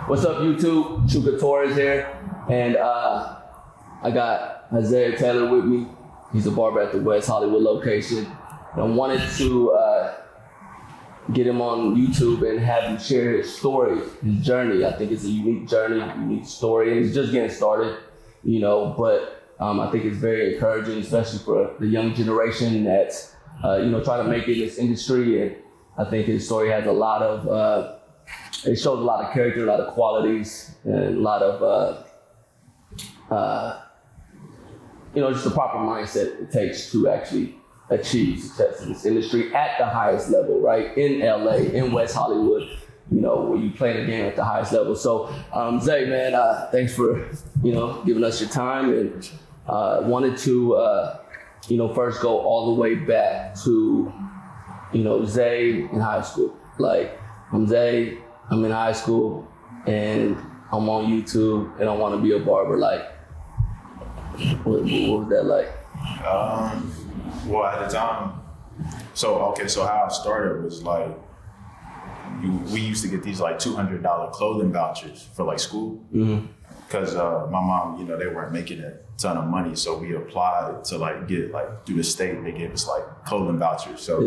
What's up, YouTube? Chuka Torres here, and I got Isaiah Taylor with me. He's a barber at the West Hollywood location. And I wanted to get him on YouTube and have him share his story, his journey. I think it's a unique journey, unique story, and he's just getting started, you know, but I think it's very encouraging, especially for the young generation that's, you know, trying to make it in this industry. And I think his story has a lot of, it shows a lot of character, a lot of qualities, and a lot of, you know, just the proper mindset it takes to actually achieve success in this industry at the highest level, right? In LA, in West Hollywood, you know, where you play the game at the highest level. So, Zay, man, thanks for, you know, giving us your time, and wanted to, you know, first go all the way back to, you know, Zay in high school. Like, I'm Zay, I'm in high school, and I'm on YouTube, and I want to be a barber. Like, what was that like? Well, at the time, so how I started was like, we used to get these like $200 clothing vouchers for like school. Because my mom, you know, they weren't making a ton of money, so we applied to like get like through the state. They gave us like clothing vouchers. So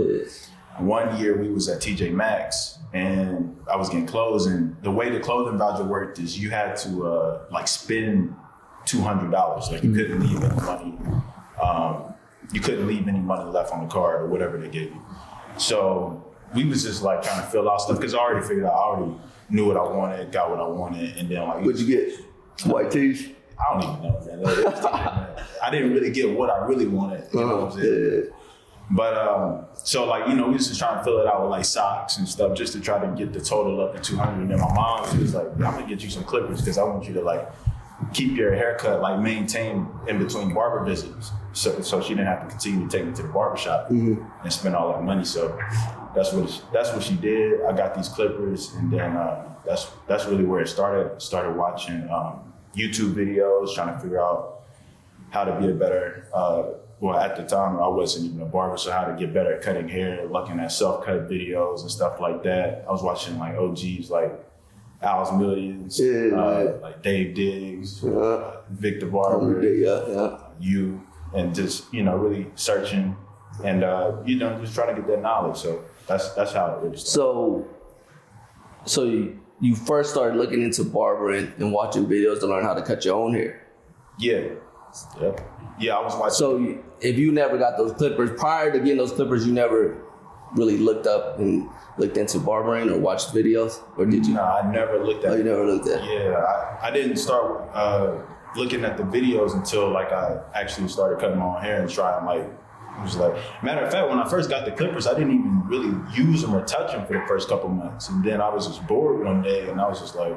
one year we was at TJ Maxx and I was getting clothes, and the way the clothing voucher worked is you had to like spend $200. Like you couldn't leave any money. You couldn't leave any money left on the card or whatever they gave you. So we was just like trying to fill out stuff because I already figured out, I already knew what I wanted, got what I wanted, and then like. What'd you get? White tees? I don't even know, man. I didn't really get what I really wanted. You know what I'm saying? Yeah. But so like, you know, we was just trying to fill it out with like socks and stuff just to try to get the total up to 200. And then my mom, she was like, I'm gonna get you some clippers because I want you to like keep your haircut like maintained in between barber visits. So she didn't have to continue to take me to the barbershop and spend all that money. So that's what she did. I got these clippers, and then that's really where it started. Started watching YouTube videos, trying to figure out how to be a better, well, at the time, I wasn't even a barber, so how to get better at cutting hair, looking at self-cut videos and stuff like that. I was watching like OGs like Al's Millions, like Dave Diggs, Victor Barber, you, and just, you know, really searching and, you know, just trying to get that knowledge. So that's how it really started. So you first started looking into barbering and watching videos to learn how to cut your own hair. Yeah, I was watching. So if you never got those clippers, prior to getting those clippers, you never really looked up and looked into barbering or watched videos, or did you? No, I never looked at it. You never looked at it? Yeah, I didn't start looking at the videos until like I actually started cutting my own hair and trying like, it was like, matter of fact, when I first got the clippers, I didn't even really use them or touch them for the first couple months. And then I was just bored one day and I was just like,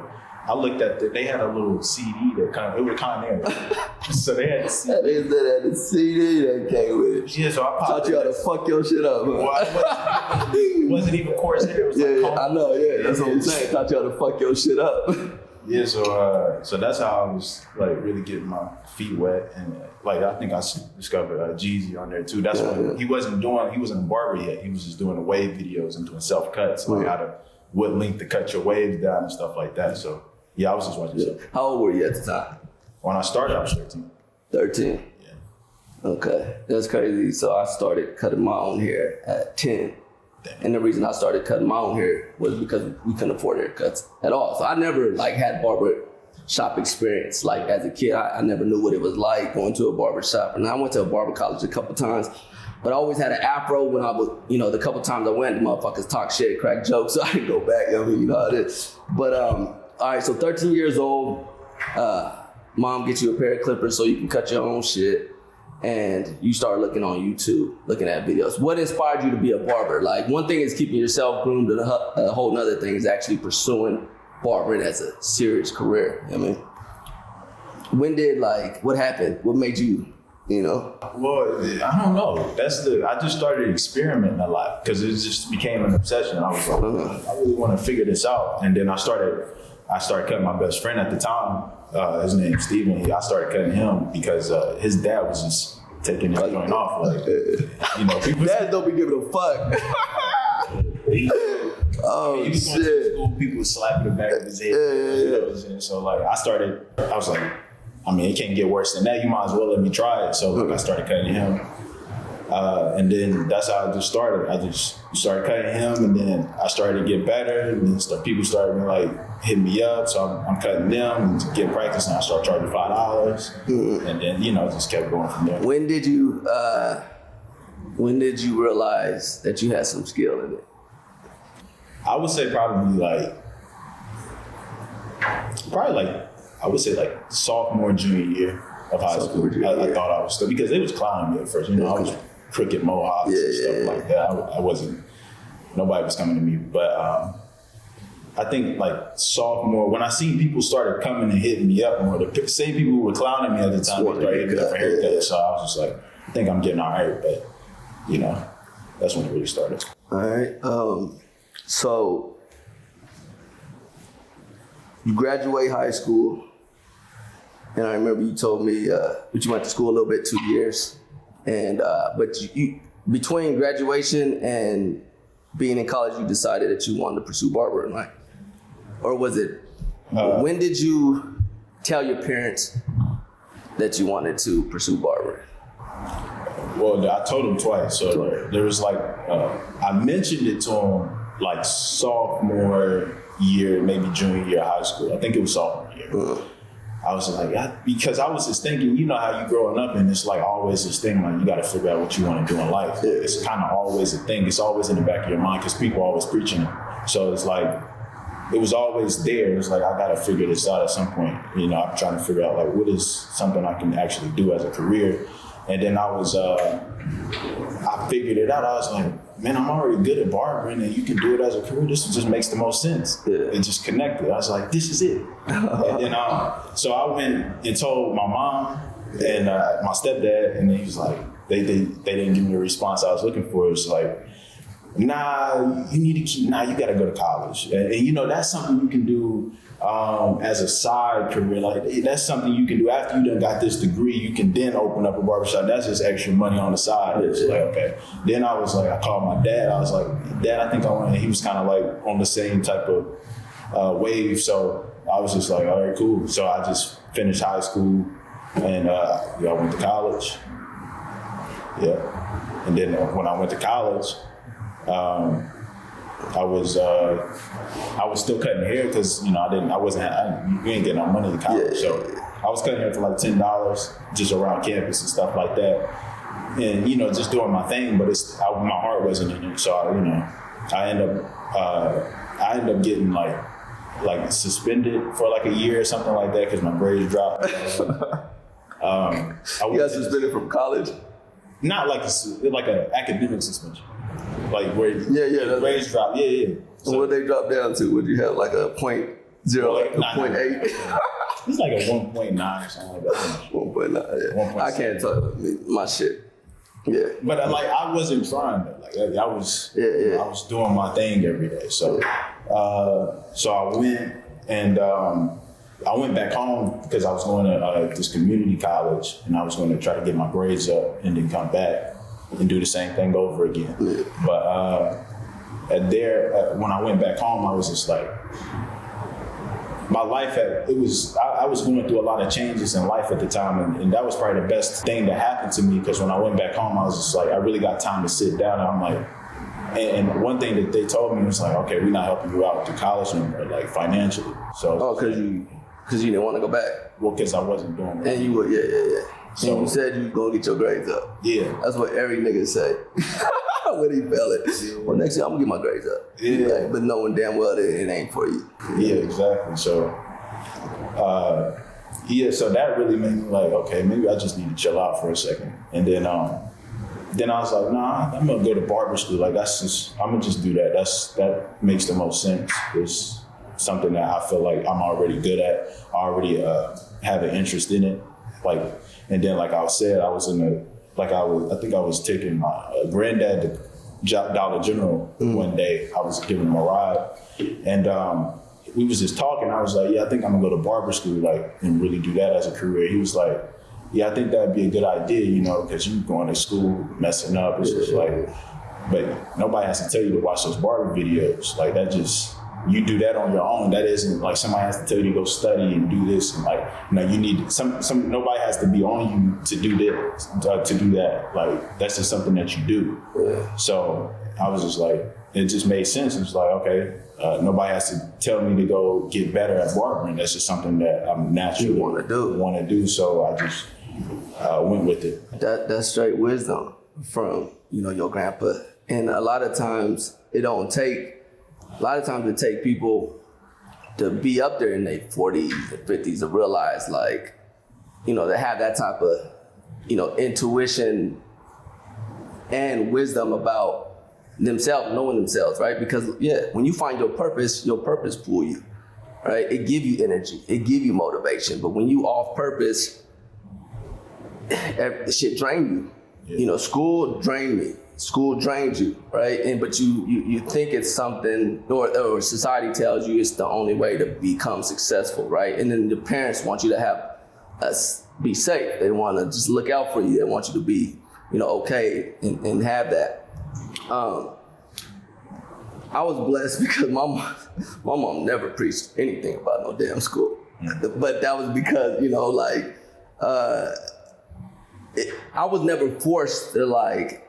I looked at they had a little CD that it was kind of there. So they had a CD. They had a CD that came with it. Yeah, so I taught you how to fuck your shit up. Huh? Well, it wasn't even coarse hair. It was like I know, that's what I'm saying. Taught you how to fuck your shit up. Yeah, so that's how I was like really getting my feet wet, and like I think I discovered Jeezy on there too. That's when he wasn't a barber yet. He was just doing the wave videos and doing self cuts, like what length to cut your waves down and stuff like that. So yeah, I was just watching stuff. How old were you at the time? When I started, I was 13. 13. Yeah. Okay, that's crazy. So I started cutting my own hair at 10. And the reason I started cutting my own hair was because we couldn't afford haircuts at all. So I never like had barber shop experience. Like as a kid, I never knew what it was like going to a barber shop. And I went to a barber college a couple times, but I always had an afro when I was, you know, the couple times I went, the motherfuckers talk shit, crack jokes, so I didn't go back. I mean, you know how it is. But all right, so 13 years old, mom gets you a pair of clippers so you can cut your own shit. And you start looking on YouTube, looking at videos. What inspired you to be a barber? Like, one thing is keeping yourself groomed, and a whole nother thing is actually pursuing barbering as a serious career. I mean, when did, like, what happened? What made you, you know? Well, I don't know. I just started experimenting a lot because it just became an obsession. I was like, I really want to figure this out. And then I started cutting my best friend at the time. His name's Steven. I started cutting him because his dad was just taking his joint off. Like, you know, people. Dads don't be giving a fuck. Oh, he was going to school, people would slap the back of his head. You know what I'm saying? So like I was like, I mean, it can't get worse than that. You might as well let me try it. So like, I started cutting him. And then that's how I just started. I just started cutting him, and then I started to get better. And then people started like hitting me up, so I'm cutting them and to get practice. And I started charging $5, and then just kept going from there. When did you realize that you had some skill in it? I would say probably I would say sophomore, junior year of high school. I thought I was still, because they was clowning me at first. I was crooked mohawks and stuff like that. I wasn't, nobody was coming to me. But I think sophomore, when I seen people started coming and hitting me up more, the same people who were clowning me at the time, they started hitting me up for haircuts. So I was just like, I think I'm getting all right. But, that's when it really started. All right. So you graduate high school, and I remember you told me that you went to school a little bit, 2 years, and but you between graduation and being in college, you decided that you wanted to pursue barbering, right? Or was it? When did you tell your parents that you wanted to pursue barbering? Well, I told them twice. So there was I mentioned it to them sophomore year, maybe junior year of high school. I think it was sophomore year. I was like, because I was just thinking, how you growing up, and it's always this thing, you got to figure out what you want to do in life. It's kind of always a thing. It's always in the back of your mind because people are always preaching it. So it's it was always there. It's I got to figure this out at some point. I'm trying to figure out what is something I can actually do as a career. And then I figured it out. I was like, man, I'm already good at barbering, and you can do it as a career. This just makes the most sense. It just connected. I was like, this is it. And then, so I went and told my mom and my stepdad, and he was like, they didn't give me the response I was looking for. It was like, nah, you got to go to college. And that's something you can do as a side career. That's something you can do after you done got this degree. You can then open up a barbershop. That's just extra money on the side. It's okay. Then I was I called my dad. I was like, Dad, I think I want to. He was kind of on the same type of wave. So I was just like, all right, cool. So I just finished high school, and I went to college. Yeah. And then when I went to college, I was still cutting hair because you ain't getting no money in college, so I was cutting hair for $10 just around campus and stuff like that, and just doing my thing. But my heart wasn't in it, so I ended up getting suspended for a year or something like that because my grades dropped. You got suspended from college? Not an academic suspension. Where grades drop, So what they drop down to? Would you have a 0.8? It's a 1.9 or something like that. 1.9, yeah. I can't talk my shit. Yeah. But I wasn't trying though. I was doing my thing every day. So I went and I went back home because I was going to this community college, and I was going to try to get my grades up and then come back and do the same thing over again. Yeah. But when I went back home, I was just my life I was going through a lot of changes in life at the time, and that was probably the best thing that happened to me, because when I went back home, I was just I really got time to sit down, and I'm and one thing that they told me was okay, we're not helping you out to college anymore, financially. So because you didn't want to go back. Well, because I wasn't doing it. And you were, yeah. So and you said you was gonna get your grades up. Yeah. That's what every nigga say when he fell it. Well, next year I'm gonna get my grades up. Yeah. But knowing damn well that it ain't for you. Yeah, exactly. So, so that really made me okay, maybe I just need to chill out for a second. And then I was like, nah, I'm gonna go to barber school. I'm gonna just do that. That makes the most sense. It's something that I feel I'm already good at. I already have an interest in it. And then I said, I was I think I was taking my granddad to Dollar General one day. I was giving him a ride, and we was just talking. I was like, yeah, I think I'm gonna go to barber school, and really do that as a career. He was like, yeah, I think that'd be a good idea, because you going to school messing up. It's just But nobody has to tell you to watch those barber videos. Like that just, you do that on your own. That isn't like somebody has to tell you to go study and do this. And like, you need nobody has to be on you to do this, to do that. Like that's just something that you do. Yeah. So I was just like, it just made sense. It was like, okay, nobody has to tell me to go get better at barbering. That's just something that I'm naturally want to do. So I just went with it. That's straight wisdom from, your grandpa. And a lot of times it take people to be up there in their 40s and 50s to realize, like, to have that type of, intuition and wisdom about themselves, knowing themselves, right? Because when you find your purpose pull you, right? It give you energy, it give you motivation. But when you off purpose, shit drain you. Yeah. School drained me. School drains you, right? But you think it's something, or society tells you it's the only way to become successful, right? And then the parents want you to be safe. They want to just look out for you. They want you to be, okay and have that. I was blessed because my mom never preached anything about no damn school. But that was because, I was never forced to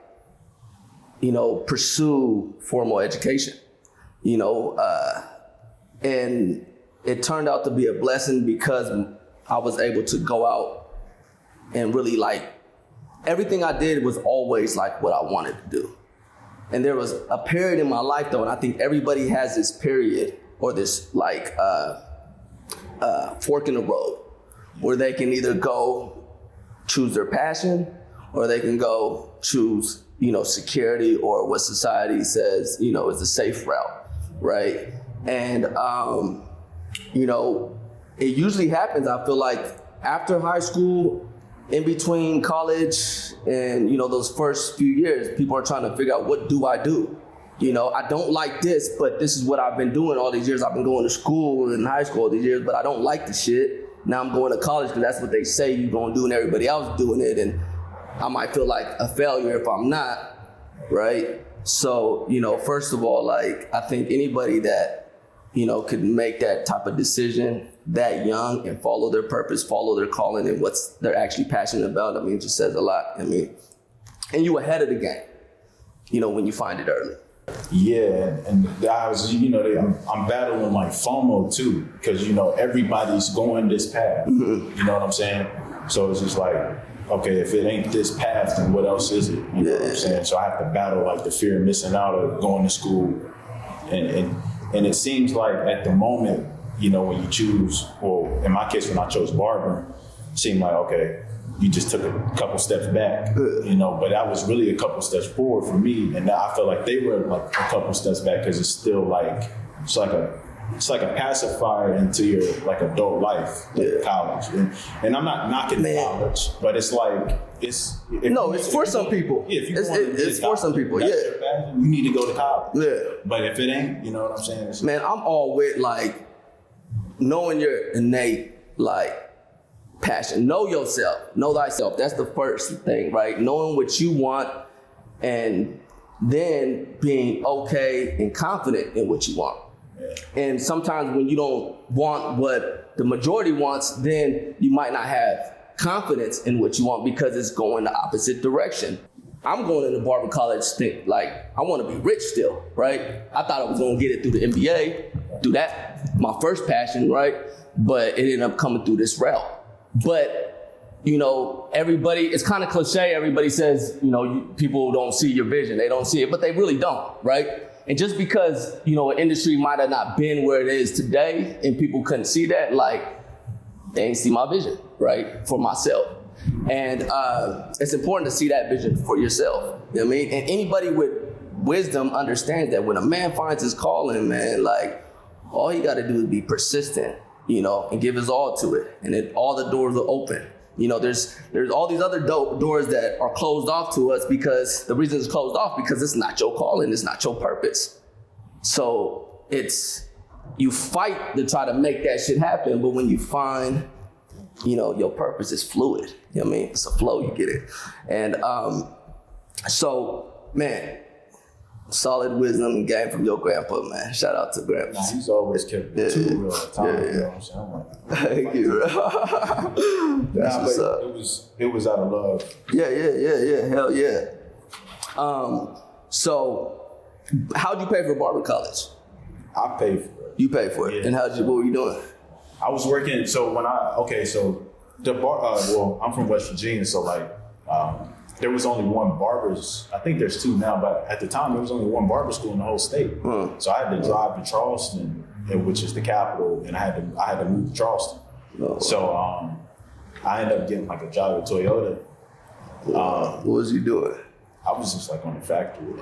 pursue formal education, and it turned out to be a blessing because I was able to go out and really everything I did was always like what I wanted to do. And there was a period in my life though, and I think everybody has this period or this fork in the road where they can either go choose their passion or they can go choose, security or what society says, is the safe route, right? And, it usually happens, I feel like, after high school, in between college and, those first few years, people are trying to figure out, what do I do? I don't like this, but this is what I've been doing all these years. I've been going to school and high school all these years, but I don't like the shit. Now I'm going to college because that's what they say you're going to do and everybody else doing it. And I might feel like a failure if I'm not, right? So, first of all, I think anybody that, could make that type of decision that young and follow their purpose, follow their calling and what they're actually passionate about, it just says a lot. And you ahead of the game, when you find it early. Yeah, and I was, I'm battling FOMO too, because everybody's going this path. Mm-hmm. You know what I'm saying? So it's just like, okay, if it ain't this path, then what else is it? You know what I'm saying? So I have to battle the fear of missing out of going to school, and it seems like at the moment, when you choose, well, in my case, when I chose barber, it seemed like, okay, you just took a couple steps back, but that was really a couple steps forward for me. And I feel like they were a couple steps back because it's still it's like a pacifier into your adult life, college. And I'm not knocking college, but it's it's for some people. Yeah, if you it's for some people. That's your passion, you need to go to college. Yeah. But if it ain't, you know what I'm saying? I'm all with knowing your innate passion. Know yourself. Know thyself. That's the first thing, right? Knowing what you want and then being okay and confident in what you want. Yeah. And sometimes when you don't want what the majority wants, then you might not have confidence in what you want because it's going the opposite direction. I'm going into barber college think I want to be rich still, right? I thought I was going to get it through the MBA, through that, my first passion, right? But it ended up coming through this route. But, everybody, it's kind of cliche. Everybody says, people don't see your vision. They don't see it, but they really don't, right? And just because, an industry might have not been where it is today and people couldn't see that, they ain't see my vision, right? For myself. And it's important to see that vision for yourself. You know what I mean? And anybody with wisdom understands that when a man finds his calling, man, all he got to do is be persistent, and give his all to it. And all the doors are open. There's all these other doors that are closed off to us because the reason it's closed off because it's not your calling, it's not your purpose. So you fight to try to make that shit happen, but when you find, your purpose is fluid. You know what I mean? It's a flow, you get it. And so, man, solid wisdom and game from your grandpa, man. Shout out to grandpa. Nah, he's always kept it too real at times. You know what I'm saying? I'm like, thank you. That's what's up. It was out of love. Yeah. Hell yeah. So, how'd you pay for barber college? I paid for it. You paid for it, Yeah. and what were you doing? I was working. So the bar. Well, I'm from West Virginia, so like. There was only one Barber's. I think there's two now, but at the time there was only one barber school in the whole state. So I had to drive to Charleston, which is the capital, and I had to move to Charleston. So I ended up getting like a job at Toyota. What was you doing? I was just like on the factory.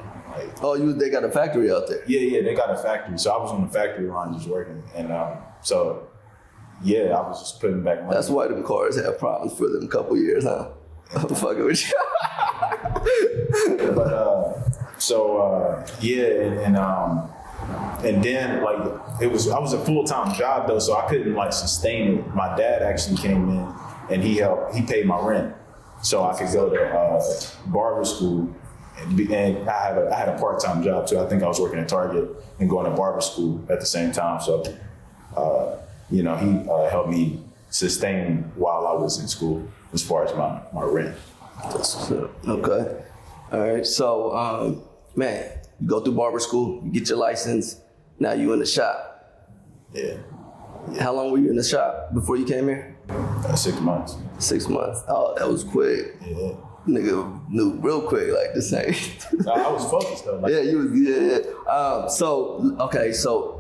Like, they got a factory out there. Yeah, they got a factory. So I was on the factory line just working, and so yeah, I was just putting back money. That's why them cars had problems for them couple years, huh? I'm fucking with you. And then like I was a full-time job though, so I couldn't like sustain it. My dad actually came in and he paid my rent, so I could go to barber school. And I had a part-time job too. I think I was working at Target and going to barber school at the same time. So he helped me sustain while I was in school as far as my rent. Okay. All right. So, man, you go through barber school, you get your license. Now you in the shop. Yeah. How long were you in the shop before you came here? 6 months. 6 months. Oh, that was quick. Yeah. Nigga knew real quick, like the same. I was focused though. Like, yeah, you was. Yeah. So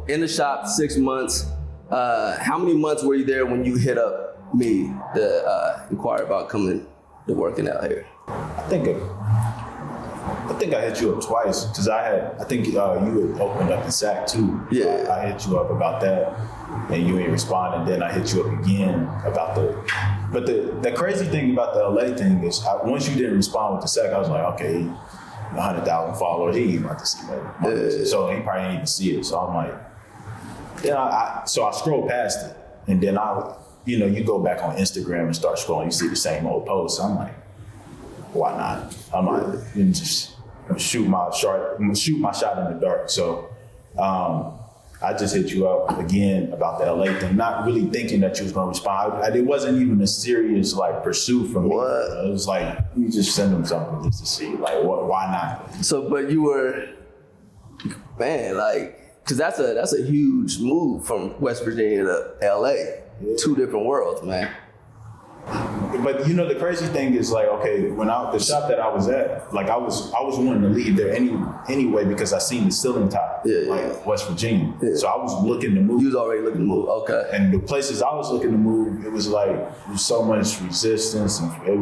in the shop, 6 months. How many months were you there when you hit up me to inquire about coming to working out here? I think I hit you up twice because I think you had opened up in SAC too. Yeah. So I hit you up about that and you ain't responded. Then I hit you up again about but the crazy thing about the LA thing is once you didn't respond with the SAC, I was like, okay, 100,000 followers, he ain't about to see that. Yeah. So he probably ain't even see it. So I'm like, so I scrolled past it and then you go back on Instagram and start scrolling, you see the same old posts. I'm like, why not? I might just shoot my shot in the dark. So I just hit you up again about the LA thing, not really thinking that you was gonna respond. It wasn't even a serious like pursuit from me. It was like, you just send them something just to see, like, why not? So, but you were, man, like, cause that's a huge move from West Virginia to LA. Yeah. Two different worlds, man. But the crazy thing is like, okay, the shop that I was at, like I was wanting to leave there anyway because I seen the ceiling top, like West Virginia. Yeah. So I was looking to move. You was already looking to move, okay. And the places I was looking to move, it was like there was so much resistance, and it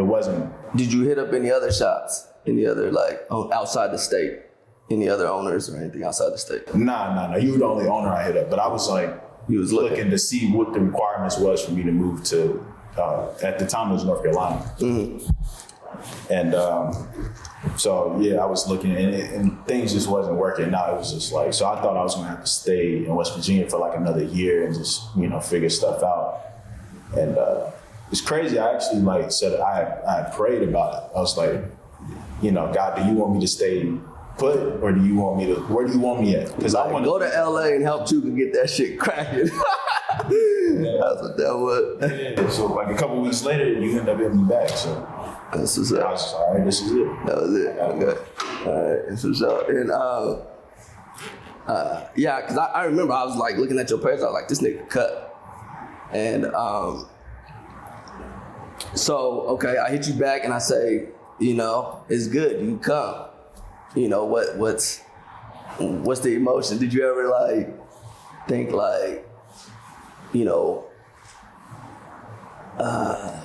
wasn't. Did you hit up any other shops? Any other like outside the state? Any other owners or anything outside the state? Nah. You were the only owner I hit up, but I was like, you was looking to see what the requirements was for me to move to. At the time, it was North Carolina. Mm-hmm. And so, yeah, I was looking and things just wasn't working out. It was just like, so I thought I was going to have to stay in West Virginia for like another year and just, figure stuff out. And it's crazy. I actually like said, I had prayed about it. I was like, God, do you want me to stay put or do you want me to, where do you want me at? Because I want to go to LA and help Chuka get that shit cracking. That's what that was. Yeah, so like a couple weeks later, you end up getting me back. So that's what's up. I was just, all right, this is it. That was it. Okay. All right, that's what's up. And yeah, because I remember I was like looking at your page. I was like, this nigga cut. And so okay, I hit you back and I say, it's good. You can come. What's the emotion? Did you ever like think like,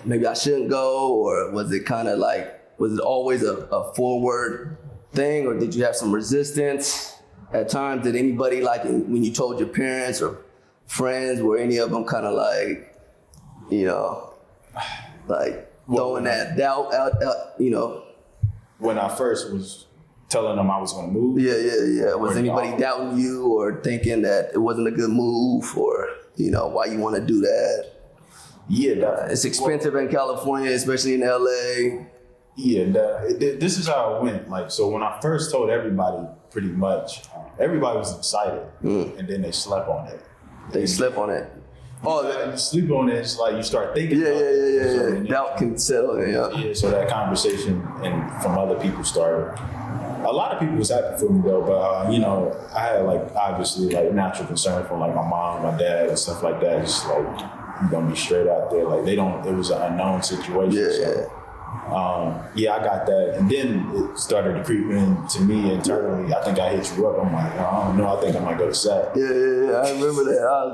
maybe I shouldn't go, or was it kind of like, was it always a forward thing, or did you have some resistance at times? Did anybody, like when you told your parents or friends, were any of them kind of like, like throwing that doubt out, When I first was telling them I was going to move? Yeah. Was anybody doubting you or thinking that it wasn't a good move, or, why you want to do that? Yeah, definitely. It's expensive in California, especially in LA. Yeah, this is how it went. Like, so when I first told everybody, pretty much, everybody was excited, and then they slept on it. They slept on it. Oh, you sleep on it. It's like you start thinking. Yeah. So Doubt can settle in. Yeah. So that conversation and from other people started. A lot of people was happy for me though, but you know, I had like obviously like natural concern from like my mom, my dad, and stuff like that. Just like you're gonna be straight out there. Like they don't. It was an unknown situation. Yeah, I got that, and then it started to creep into me internally. I think I hit you up. I'm like, I don't know. I think I might go to SAC. Yeah. I remember that. I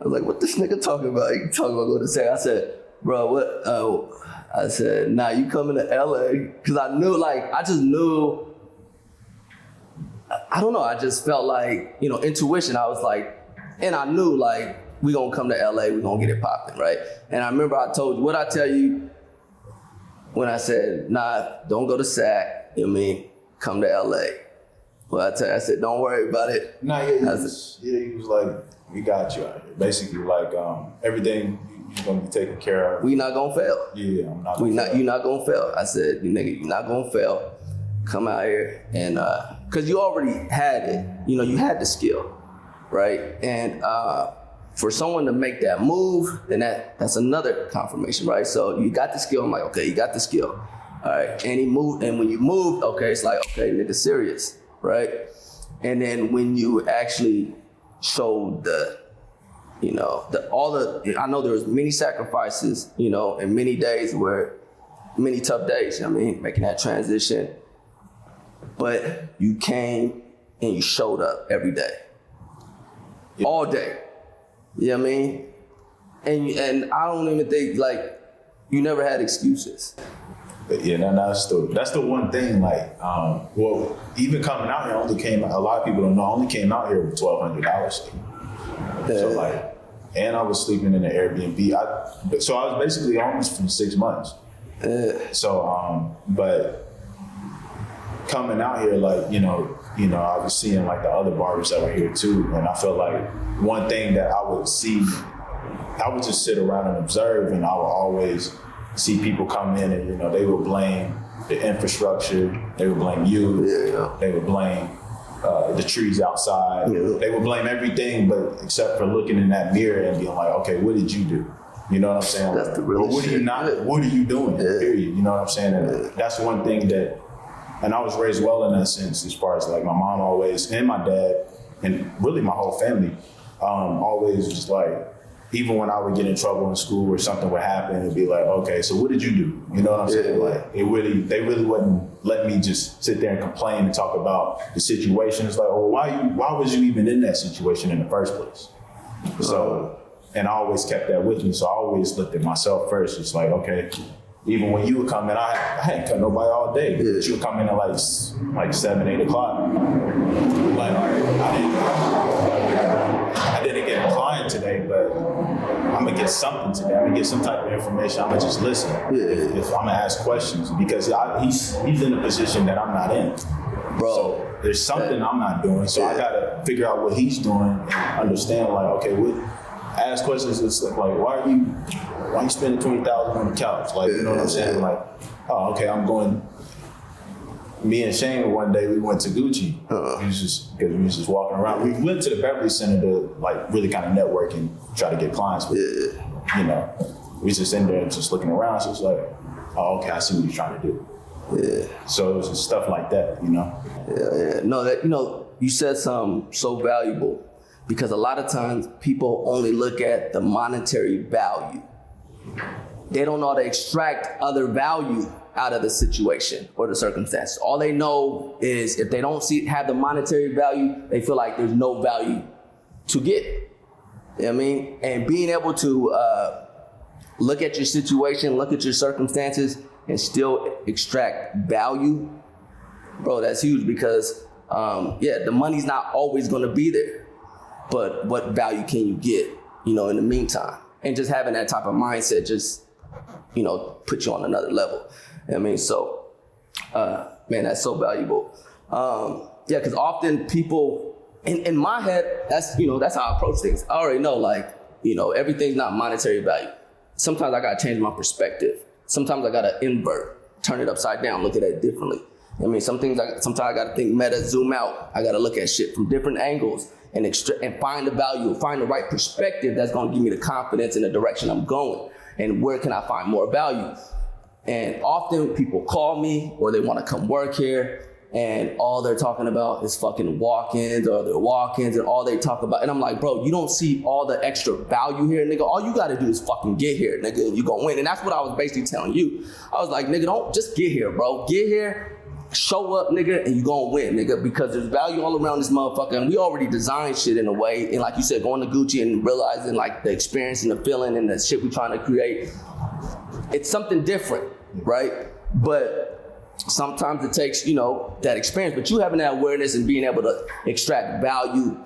was like, what this nigga talking about? He talking about going to SAC. I said, bro, what? I said, nah, you coming to LA? Because I knew, I just knew. I don't know. I just felt like, intuition. I was like, and I knew like we gonna come to LA. We gonna get it popping, right? And I remember I told you what I tell you. When I said, nah, don't go to SAC, come to LA. Well, I said, don't worry about it. Nah, he was like, we got you out here. Basically, like, everything you're gonna be taken care of. We not gonna fail. Yeah, I'm not gonna fail. You're not gonna fail. I said, nigga, you're not gonna fail. Come out here and, cause you already had it. You had the skill, right? And, for someone to make that move, then that's another confirmation, right? So you got the skill. I'm like, okay, you got the skill. All right. And he moved. And when you moved, okay, it's like, okay, nigga, serious, right? And then when you actually showed I know there was many sacrifices, and many days many tough days, making that transition. But you came and you showed up every day, all day. You know what I mean? And I don't even think, you never had excuses. Yeah, that's the one thing, even coming out here, a lot of people don't know, I only came out here with $1,200. Yeah. So and I was sleeping in an Airbnb. So I was basically homeless for 6 months. Yeah. So, but coming out here, I was seeing like the other barbers that were here too, and I felt like one thing that I would see, I would just sit around and observe, and I would always see people come in and they would blame the infrastructure, they would blame you, they would blame the trees outside, they would blame everything, but except for looking in that mirror and being like, okay, what did you do? You know what I'm saying? That's the real what shit. What are you doing? Period. You know what I'm saying? And that's one thing that. And I was raised well in that sense, as far as like my mom always, and my dad, and really my whole family, always just like, even when I would get in trouble in school or something would happen, it'd be like, okay, so what did you do? You know what I'm saying? Like, they really wouldn't let me just sit there and complain and talk about the situation. It's like, oh, why was you even in that situation in the first place? So, and I always kept that with me. So I always looked at myself first. It's like, okay, even when you would come in, I hadn't cut nobody all day. Yeah. But you would come in at like 7, 8 o'clock. Like, all right, I didn't get a client today, but I'm gonna get something today. I'm gonna get some type of information. I'm gonna just listen. If I'm gonna ask questions, because he's in a position that I'm not in. Bro, so there's something I'm not doing. So I gotta figure out what he's doing and understand, like, okay, ask questions. It's like, why are you spending $20,000 on the couch? Like, you know what I'm saying? Like, oh, okay, I'm going. Me and Shane one day we went to Gucci. Because we was just walking around. We went to the Barber'S Center to like really kind of network and try to get clients. But, we just in there just looking around. So it's like, oh, okay, I see what you're trying to do. Yeah. So it was just stuff like that, Yeah. No, you said something so valuable. Because a lot of times people only look at the monetary value. They don't know how to extract other value out of the situation or the circumstance. All they know is if they don't have the monetary value, they feel like there's no value to get. You know what I mean? And being able to look at your situation, look at your circumstances, and still extract value, bro, that's huge because, the money's not always gonna be there. But what value can you get, in the meantime? And just having that type of mindset just, put you on another level. I mean, so, man, that's so valuable. Because often people, in my head, that's how I approach things. I already know, everything's not monetary value. Sometimes I gotta change my perspective. Sometimes I gotta invert. turn it upside down, look at it differently. I mean, sometimes I got to think meta, zoom out. I got to look at shit from different angles and find the value, find the right perspective that's going to give me the confidence in the direction I'm going. And where can I find more value? And often people call me or they want to come work here, and all they're talking about is fucking walk-ins or their walk-ins, and all they talk about. And I'm like, bro, you don't see all the extra value here, nigga. All you got to do is fucking get here, nigga. You gonna win. And that's what I was basically telling you. I was like, nigga, don't just get here, bro. Get here, show up, nigga, and you gonna win, nigga, because there's value all around this motherfucker. And we already designed shit in a way. And like you said, going to Gucci and realizing like the experience and the feeling and the shit we trying to create, it's something different, right? But sometimes it takes, that experience, but you having that awareness and being able to extract value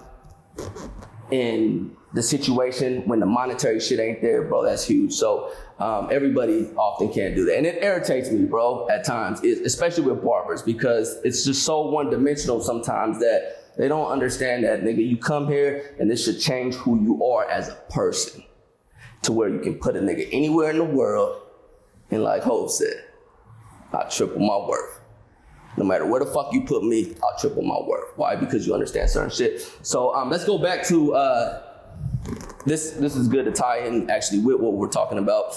in the situation when the monetary shit ain't there, bro, that's huge. So everybody often can't do that. And it irritates me, bro, at times, especially with barbers, because it's just so one-dimensional sometimes that they don't understand that, nigga, you come here and this should change who you are as a person to where you can put a nigga anywhere in the world, and like Hov said, I'll triple my worth. No matter where the fuck you put me, I'll triple my worth. Why? Because you understand certain shit. So let's go back to this. This is good to tie in actually with what we're talking about,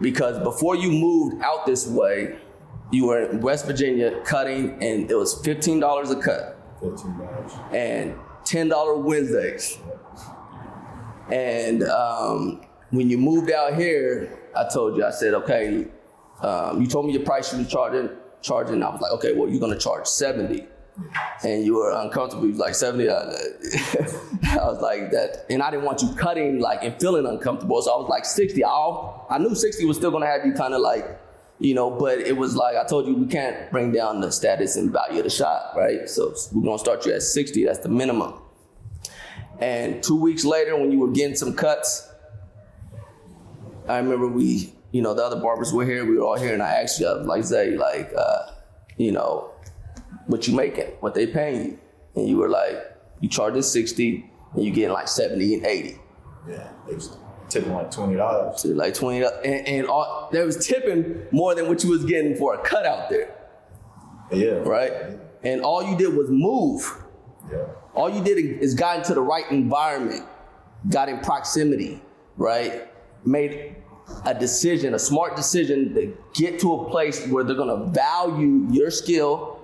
because before you moved out this way, you were in West Virginia cutting, and it was $15 a cut. $15. And $10 Wednesdays. And when you moved out here, I told you, I said, okay, you told me your price you was charging. I was like, okay, well, you're gonna charge 70. And you were uncomfortable. You was like 70. I was like that, and I didn't want you cutting like and feeling uncomfortable. So I was like 60. I knew 60 was still gonna have you kind of like, but it was like I told you, we can't bring down the status and value of the shop, right? So we're gonna start you at 60. That's the minimum. And 2 weeks later, when you were getting some cuts, I remember the other barbers were here, we were all here, and I asked you, I was like, Zay, like, what you making? What they paying you? And you were like, you charging 60, and you getting like 70 and 80. Yeah, they was tipping like $20. So like $20, and there was tipping more than what you was getting for a cut out there. Yeah. Right? Yeah. And all you did was move. Yeah. All you did is got into the right environment, got in proximity, right? Made a decision, a smart decision to get to a place where they're gonna value your skill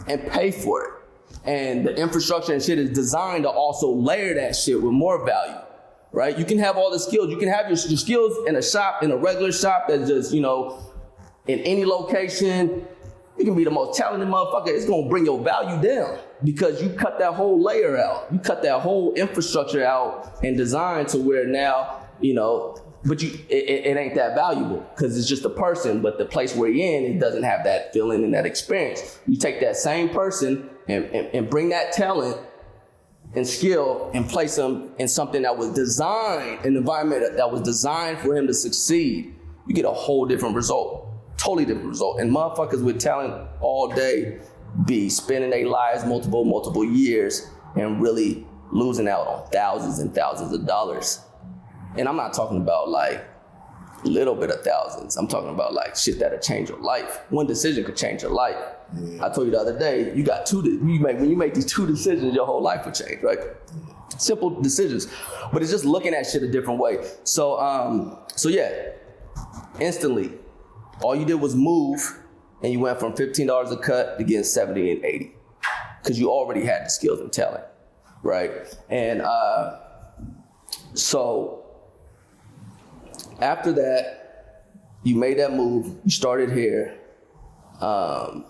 and pay for it. And the infrastructure and shit is designed to also layer that shit with more value, right? You can have all the skills. You can have your skills in a shop, in a regular shop that's just, in any location. You can be the most talented motherfucker. It's gonna bring your value down because you cut that whole layer out. You cut that whole infrastructure out and design to where now, but it ain't that valuable because it's just a person, but the place we're in, it doesn't have that feeling and that experience. You take that same person and bring that talent and skill and place them in something that was designed, an environment that was designed for him to succeed, you get a whole different result, totally different result. And motherfuckers with talent all day be spending their lives multiple years and really losing out on thousands and thousands of dollars. And I'm not talking about like a little bit of thousands. I'm talking about like shit that'll change your life. One decision could change your life. Yeah. I told you the other day, you got when you make these two decisions, your whole life will change, right? Yeah. Simple decisions, but it's just looking at shit a different way. So yeah, instantly, all you did was move, and you went from $15 a cut to getting 70 and 80, because you already had the skills and talent, right? And so. After that, you made that move, you started here, for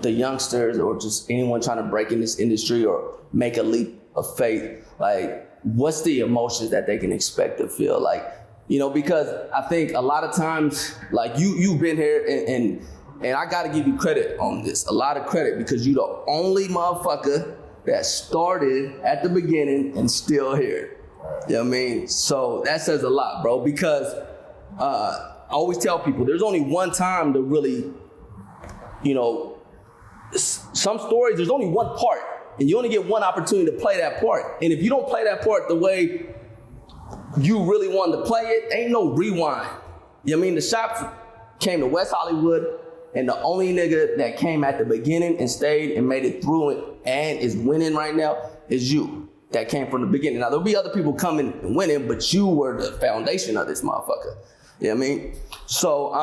the youngsters or just anyone trying to break in this industry or make a leap of faith, like, what's the emotions that they can expect to feel? Like, because I think a lot of times, like, you've been here and I gotta give you credit on this, a lot of credit, because you the only motherfucker that started at the beginning and still here. You know what I mean? So that says a lot, bro, because I always tell people there's only one time to really, some stories, there's only one part, and you only get one opportunity to play that part. And if you don't play that part the way you really wanted to play it, ain't no rewind. You know what I mean? The shops came to West Hollywood, and the only nigga that came at the beginning and stayed and made it through it and is winning right now is you. That came from the beginning. Now, there'll be other people coming and winning, but you were the foundation of this motherfucker. You know what I mean? So,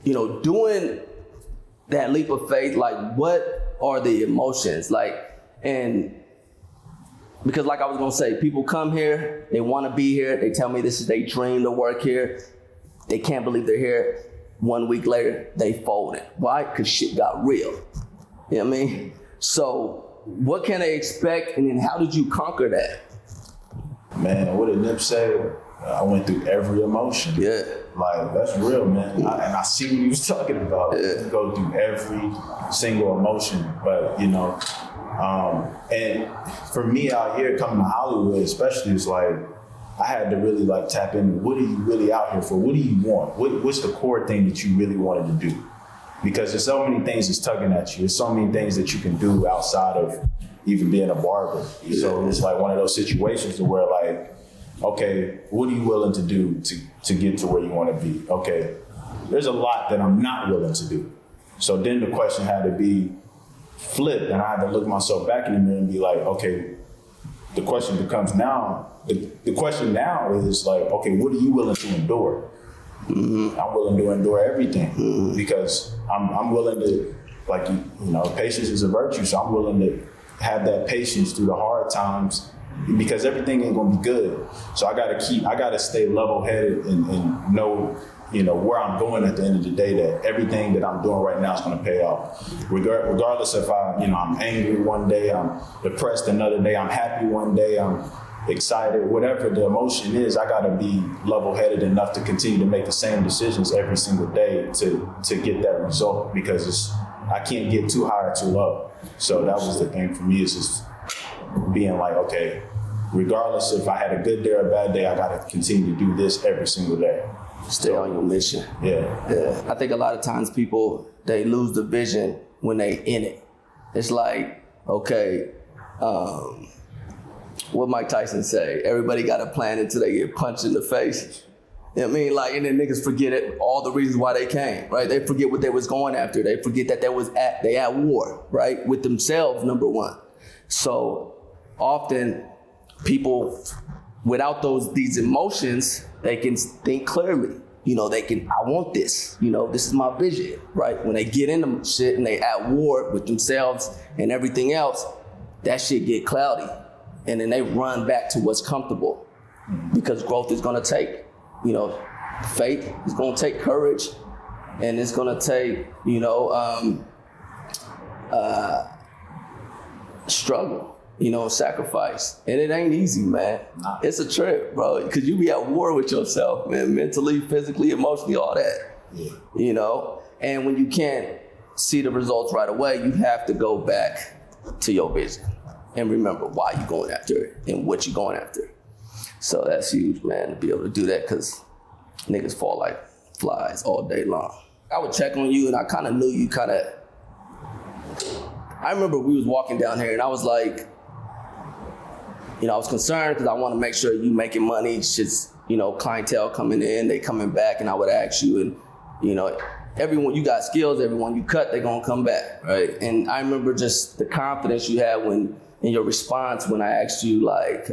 you know, doing that leap of faith, like, what are the emotions? Like, and because like I was gonna say, people come here, they wanna be here, they tell me this is their dream to work here. They can't believe they're here. 1 week later, they folded. Why? Because shit got real. You know what I mean? So, what can they expect, and then how did you conquer that? Man, what did Nip say? I went through every emotion. Yeah. Like, that's real, man. And I see what he was talking about. Yeah. You go through every single emotion. But, you know, and for me out here coming to Hollywood especially, it's like, I had to really like tap in, what are you really out here for? What do you want? What's the core thing that you really wanted to do? Because there's so many things that's tugging at you. There's so many things that you can do outside of even being a barber. Yeah. So it's like one of those situations where like, okay, what are you willing to do to get to where you want to be? Okay, there's a lot that I'm not willing to do. So then the question had to be flipped, and I had to look myself back in the mirror and be like, okay, the question becomes now, the question now is like, okay, what are you willing to endure? Mm-hmm. I'm willing to endure everything because I'm willing to, like, you know, patience is a virtue. So I'm willing to have that patience through the hard times because everything ain't gonna be good. So I gotta stay level-headed and know, you know, where I'm going at the end of the day, that everything that I'm doing right now is gonna pay off. Regardless if I'm angry one day, I'm depressed another day, I'm happy one day, I'm excited, whatever the emotion is, I gotta be level-headed enough to continue to make the same decisions every single day to get that result, because I can't get too high or too low. So that was the thing for me, is just being like, okay, regardless if I had a good day or a bad day, I gotta continue to do this every single day. Stay on your mission. Yeah. I think a lot of times people, they lose the vision when they in it. It's like, okay, what Mike Tyson say, everybody got a plan until they get punched in the face. You know what I mean? Like, and then niggas forget it, all the reasons why they came, right? They forget what they was going after. They forget that they at war, right? With themselves, number one. So often people, without these emotions, they can think clearly. You know, I want this. You know, this is my vision, right? When they get into shit and they at war with themselves and everything else, that shit get cloudy. And then they run back to what's comfortable, because growth is gonna take, you know, faith, it's gonna take courage, and it's gonna take, you know, struggle, you know, sacrifice. And it ain't easy, man. It's a trip, bro, because you be at war with yourself, man, mentally, physically, emotionally, all that, you know? And when you can't see the results right away, you have to go back to your vision and remember why you're going after it and what you're going after. So that's huge, man, to be able to do that, because niggas fall like flies all day long. I would check on you, and I kind of knew you I remember we was walking down here, and I was like, you know, I was concerned because I want to make sure you making money. It's just, you know, clientele coming in, they coming back, and I would ask you, and, you know, everyone, you got skills, everyone you cut, they're gonna come back, right? And I remember just the confidence you had in your response when I asked you, like,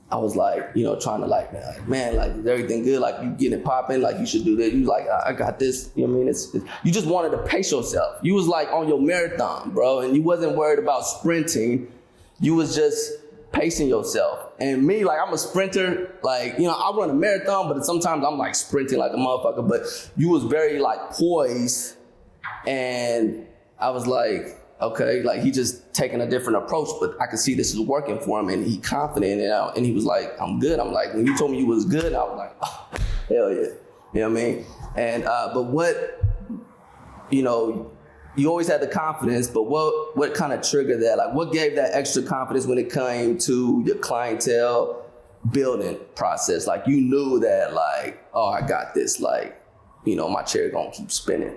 I was like, you know, trying to like, man, like, is everything good? Like, you getting it popping? Like, you should do this. You was like, I got this. You know what I mean? It's you just wanted to pace yourself. You was like on your marathon, bro, and you wasn't worried about sprinting. You was just pacing yourself. And me, like, I'm a sprinter. Like, you know, I run a marathon, but sometimes I'm like sprinting like a motherfucker. But you was very like poised, and I was like, okay, like, he just taking a different approach, but I could see this is working for him, and he confident, and he was like, I'm good. I'm like, when you told me you was good, I was like, oh, hell yeah. You know what I mean? And, but what, you know, you always had the confidence, but what kind of triggered that? Like, what gave that extra confidence when it came to your clientele building process? Like, you knew that, like, oh, I got this, like, you know, my chair gonna keep spinning.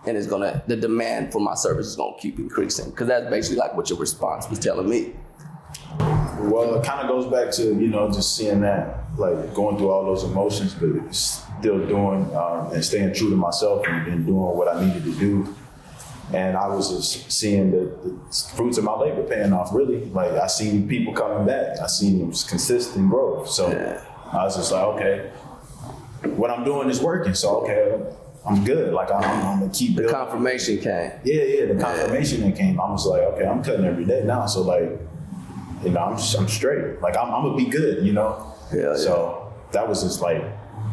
And the demand for my service is gonna keep increasing. Because that's basically like what your response was telling me. Well, it kind of goes back to, you know, just seeing that, like going through all those emotions, but still doing and staying true to myself and doing what I needed to do. And I was just seeing the fruits of my labor paying off, really. Like, I seen people coming back. I seen consistent growth. So I was just like, okay, what I'm doing is working. So, okay, I'm good. Like, I'm going to keep building. The confirmation came. Yeah, the confirmation that came. I was like, okay, I'm cutting every day now. So, like, you know, I'm straight. Like, I'm going to be good, you know? Yeah. So that was just like,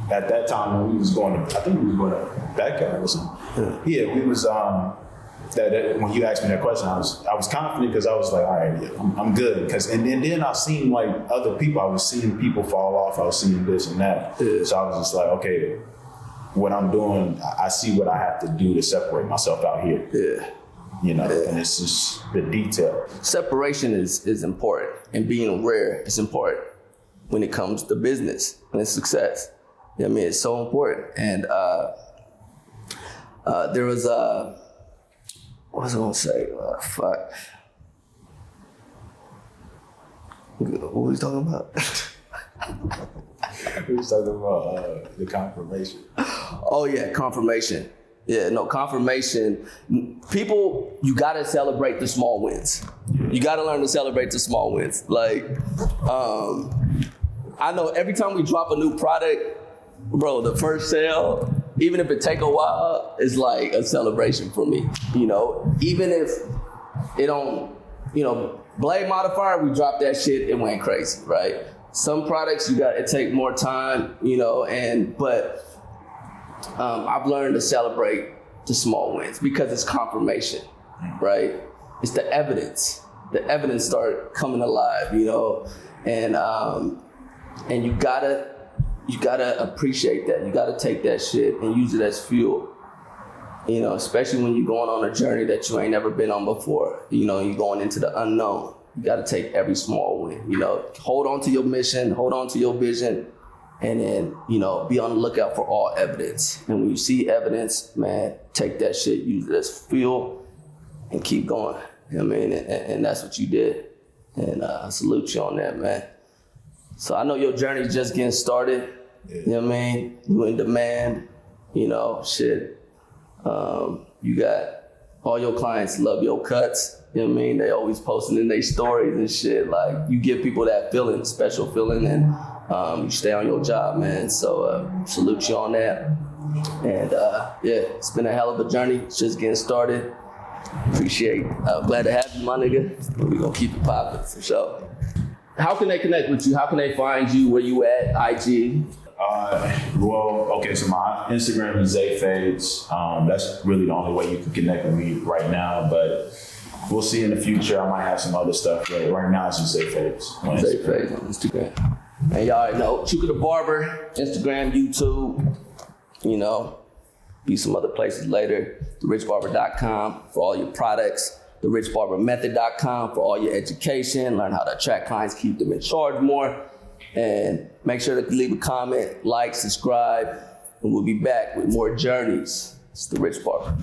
at that time when we was going to, I think we was going to backyard or something. Yeah, we was, that when you asked me that question, I was confident because I was like, all right, yeah, I'm good. And then I seen like other people. I was seeing people fall off. I was seeing this and that. Yeah. So I was just like, okay, what I'm doing, I see what I have to do to separate myself out here. Yeah. You know, and it's just the detail. Separation is important, and being rare is important when it comes to business and success. You know what I mean? It's so important. And there was what was I gonna say? Fuck. What were we talking about? We was talking about the confirmation. Oh yeah, confirmation. Yeah, no, confirmation. People, you gotta celebrate the small wins. You gotta learn to celebrate the small wins. Like, I know every time we drop a new product, bro, the first sale, even if it take a while, is like a celebration for me. You know, even if it don't, you know, blade modifier, we dropped that shit, it went crazy, right? Some products it take more time, you know, but I've learned to celebrate the small wins because it's confirmation, right? It's the evidence. The evidence start coming alive, you know, and you gotta appreciate that. You gotta take that shit and use it as fuel. You know, especially when you're going on a journey that you ain't never been on before. You know, you're going into the unknown. You gotta take every small win. You know, hold on to your mission, hold on to your vision, and then, you know, be on the lookout for all evidence. And when you see evidence, man, take that shit, use it as fuel, and keep going. You know what I mean? And that's what you did. And I salute you on that, man. So I know your journey's just getting started. Yeah. You know what I mean? You in demand, you know, shit. You got all your clients love your cuts. You know what I mean? They always posting in their stories and shit. Like, you give people that feeling, special feeling, and you stay on your job, man. So salute you on that. And yeah, it's been a hell of a journey. It's just getting started. Appreciate it. Glad to have you, my nigga. We're gonna keep it popping for sure. How can they connect with you? How can they find you? Where you at? IG? Well, okay, so my Instagram is ZayFades. That's really the only way you can connect with me right now, but we'll see in the future. I might have some other stuff, but right now it's just ZayFades. ZayFades on Instagram. And y'all already know, Chuka the Barber, Instagram, YouTube, you know, be some other places later. TheRichBarber.com for all your products. TheRichBarberMethod.com for all your education. Learn how to attract clients, keep them in charge more. And make sure to leave a comment, like, subscribe, and we'll be back with more journeys. It's The Rich Barber.